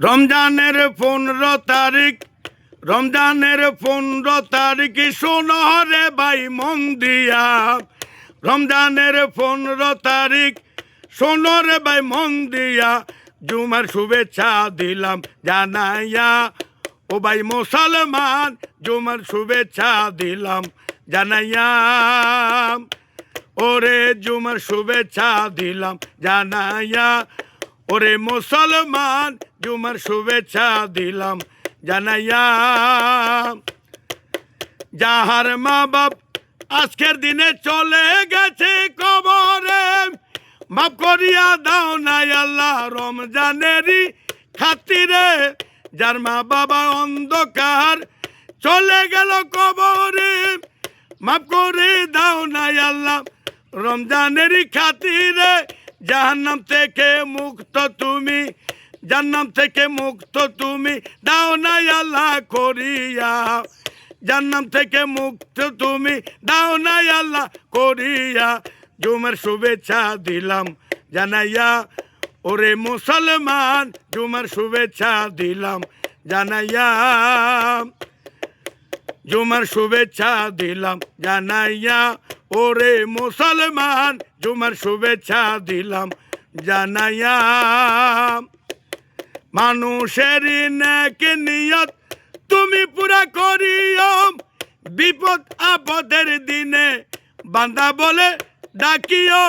রমজানের 15 তারিখ, রমজানের 15 তারিখ শোনরে ভাই মন দিয়া। রমজানের 15 তারিখ শোনরে ভাই মন দিয়া, জুমার শুভেচ্ছা দিলাম জানাইয়া। ও ভাই মুসলমান, জুমার শুভেচ্ছা দিলাম জানাইয়া। ওরে জুমার শুভেচ্ছা দিলাম জানাইয়া। ওরে মুসলমান, জুমার শুভেচ্ছা দিলাম জানাইয়া। যাহার মা বাপ আজকের দিনে চলে গেছে কবরে, মাফ করিয়া দাও নাই আল্লাহ রমজানেরই খাতিরে। যার মা বাবা অন্ধকার চলে গেল কবরে, মাফ করে দাও নাই আল্লাহ রমজানেরই খাতিরে। জাহান্নাম থেকে মুক্ত তুমি, জান্নাম থেকে মুক্ত তুমি দাও নাই আল্লাহ করিয়া। জান্নাম থেকে মুক্ত তুমি দাও নাই আল্লাহ করিয়া। জুমার শুভেচ্ছা দিলাম জানাইয়া। ওরে মুসলমান, জুমার শুভেচ্ছা দিলাম জানাইয়া। জুমার শুভেচ্ছা দিলাম জানাইয়া। ওরে মুসলমান, জুমার শুভেচ্ছা দিলাম জানাইয়া। মানুষের নেক নিয়ত তুমি পুরা করিও, বিপদ আপদের দিনে বান্দা বলে ডাকিও।